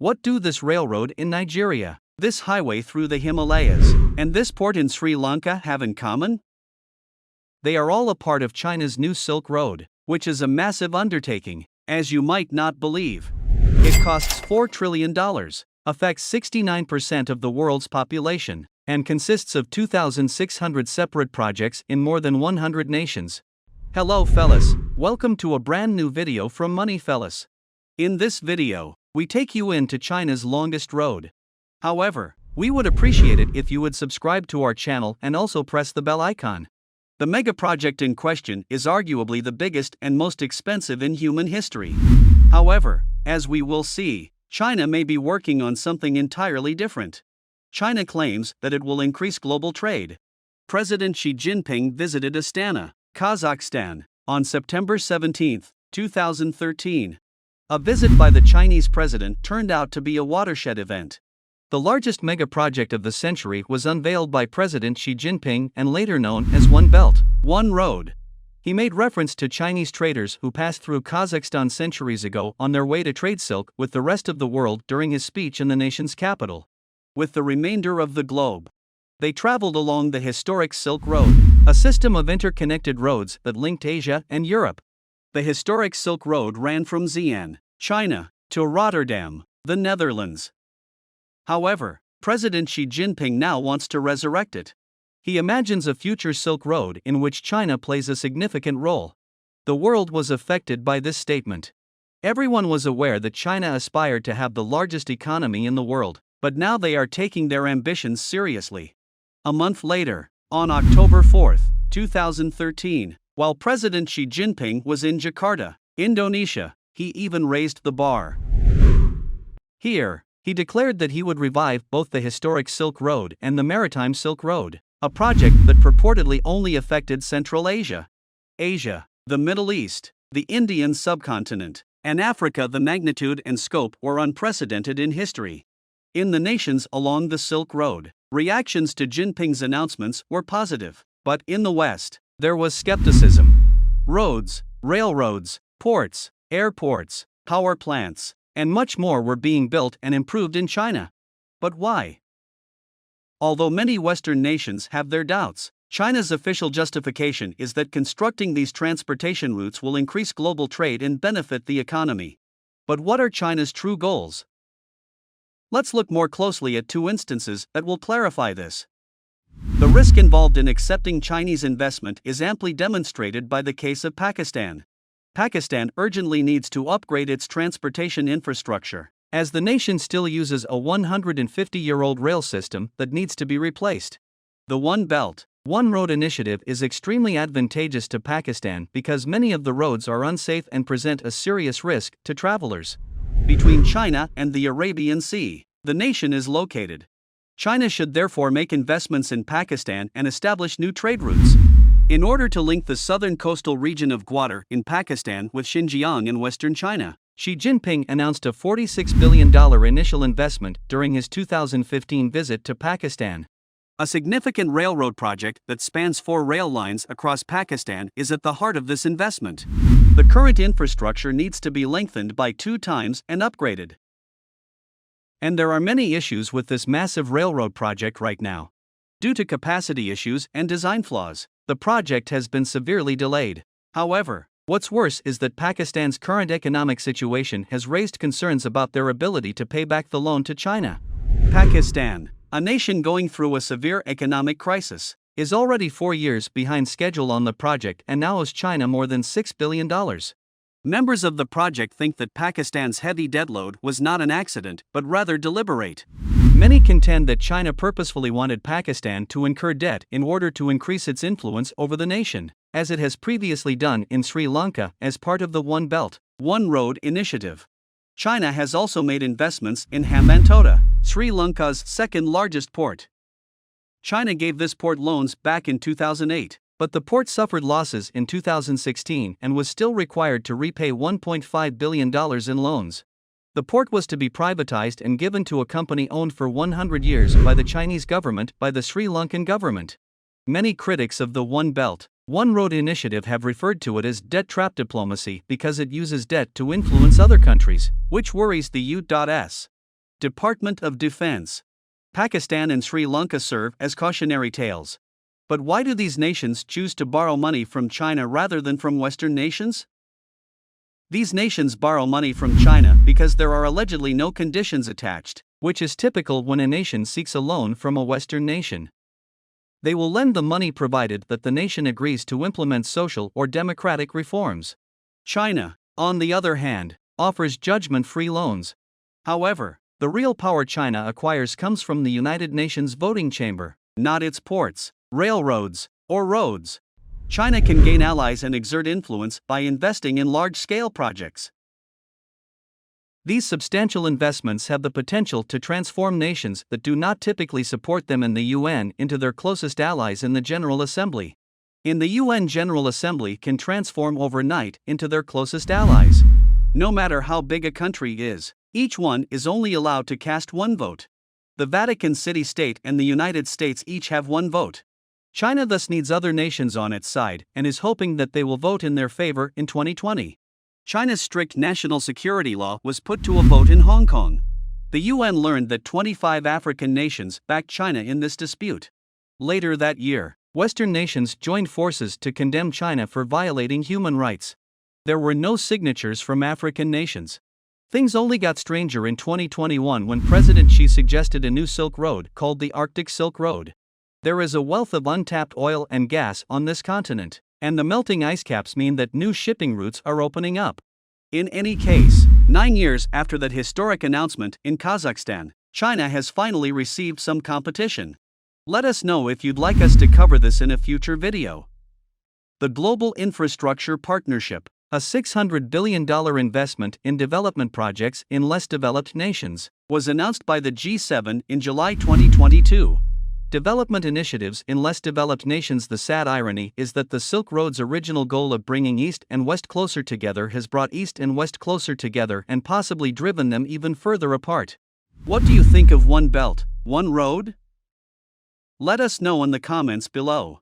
What do this railroad in Nigeria, this highway through the Himalayas, and this port in Sri Lanka have in common? They are all a part of China's new Silk Road, which is a massive undertaking, as you might not believe. It costs $4 trillion, affects 69% of the world's population, and consists of 2,600 separate projects in more than 100 nations. Hello fellas, welcome to a brand new video from Money Fellas. In this video, we take you into China's longest road. However, we would appreciate it if you would subscribe to our channel and also press the bell icon. The mega project in question is arguably the biggest and most expensive in human history. However, as we will see, China may be working on something entirely different. China claims that it will increase global trade. President Xi Jinping visited Astana, Kazakhstan, on September 17, 2013. A visit by the Chinese president turned out to be a watershed event. The largest mega project of the century was unveiled by President Xi Jinping and later known as One Belt, One Road. He made reference to Chinese traders who passed through Kazakhstan centuries ago on their way to trade silk with the rest of the world during his speech in the nation's capital. With the remainder of the globe, they traveled along the historic Silk Road, a system of interconnected roads that linked Asia and Europe. The historic Silk Road ran from Xi'an, China, to Rotterdam, the Netherlands. However, President Xi Jinping now wants to resurrect it. He imagines a future Silk Road in which China plays a significant role. The world was affected by this statement. Everyone was aware that China aspired to have the largest economy in the world, but now they are taking their ambitions seriously. A month later, on October 4, 2013, while President Xi Jinping was in Jakarta, Indonesia, he even raised the bar. Here, he declared that he would revive both the historic Silk Road and the Maritime Silk Road, a project that purportedly only affected Central Asia, the Middle East, the Indian subcontinent, and Africa. The magnitude and scope were unprecedented in history. In the nations along the Silk Road, reactions to Jinping's announcements were positive, but in the West, there was skepticism. Roads, railroads, ports, airports, power plants, and much more were being built and improved in China. But why? Although many Western nations have their doubts, China's official justification is that constructing these transportation routes will increase global trade and benefit the economy. But what are China's true goals? Let's look more closely at two instances that will clarify this. The risk involved in accepting Chinese investment is amply demonstrated by the case of Pakistan. Pakistan urgently needs to upgrade its transportation infrastructure, as the nation still uses a 150-year-old rail system that needs to be replaced. The One Belt, One Road initiative is extremely advantageous to Pakistan because many of the roads are unsafe and present a serious risk to travelers. Between China and the Arabian Sea, the nation is located. China should therefore make investments in Pakistan and establish new trade routes. In order to link the southern coastal region of Gwadar in Pakistan with Xinjiang in western China, Xi Jinping announced a $46 billion initial investment during his 2015 visit to Pakistan. A significant railroad project that spans 4 rail lines across Pakistan is at the heart of this investment. The current infrastructure needs to be lengthened by 2 times and upgraded. And there are many issues with this massive railroad project right now. Due to capacity issues and design flaws, the project has been severely delayed. However, what's worse is that Pakistan's current economic situation has raised concerns about their ability to pay back the loan to China. Pakistan, a nation going through a severe economic crisis, is already 4 years behind schedule on the project and now owes China more than $6 billion. Members of the project think that Pakistan's heavy debt load was not an accident, but rather deliberate. Many contend that China purposefully wanted Pakistan to incur debt in order to increase its influence over the nation, as it has previously done in Sri Lanka as part of the One Belt, One Road initiative. China has also made investments in Hambantota, Sri Lanka's second largest port. China gave this port loans back in 2008. But the port suffered losses in 2016 and was still required to repay $1.5 billion in loans. The port was to be privatized and given to a company owned for 100 years by the Chinese government by the Sri Lankan government. Many critics of the One Belt, One Road initiative have referred to it as debt trap diplomacy because it uses debt to influence other countries, which worries the U.S. Department of Defense. Pakistan and Sri Lanka serve as cautionary tales. But why do these nations choose to borrow money from China rather than from Western nations? These nations borrow money from China because there are allegedly no conditions attached, which is typical when a nation seeks a loan from a Western nation. They will lend the money provided that the nation agrees to implement social or democratic reforms. China, on the other hand, offers judgment-free loans. However, the real power China acquires comes from the United Nations voting chamber, not its ports, railroads, or roads. China can gain allies and exert influence by investing in large-scale projects. These substantial investments have the potential to transform nations that do not typically support them in the UN into their closest allies in the General Assembly. The UN General Assembly can transform overnight into their closest allies. No matter how big a country is, each one is only allowed to cast one vote. The Vatican City-State and the United States each have one vote. China thus needs other nations on its side and is hoping that they will vote in their favor in 2020. China's strict national security law was put to a vote in Hong Kong. The UN learned that 25 African nations backed China in this dispute. Later that year, Western nations joined forces to condemn China for violating human rights. There were no signatures from African nations. Things only got stranger in 2021 when President Xi suggested a new Silk Road called the Arctic Silk Road. There is a wealth of untapped oil and gas on this continent, and the melting ice caps mean that new shipping routes are opening up. In any case, 9 years after that historic announcement in Kazakhstan, China has finally received some competition. Let us know if you'd like us to cover this in a future video. The Global Infrastructure Partnership, a $600 billion investment in development projects in less developed nations, was announced by the G7 in July 2022. Development initiatives in less developed nations. The sad irony is that the Silk Road's original goal of bringing East and West closer together has brought East and West closer together and possibly driven them even further apart. What do you think of One Belt, One Road? Let us know in the comments below.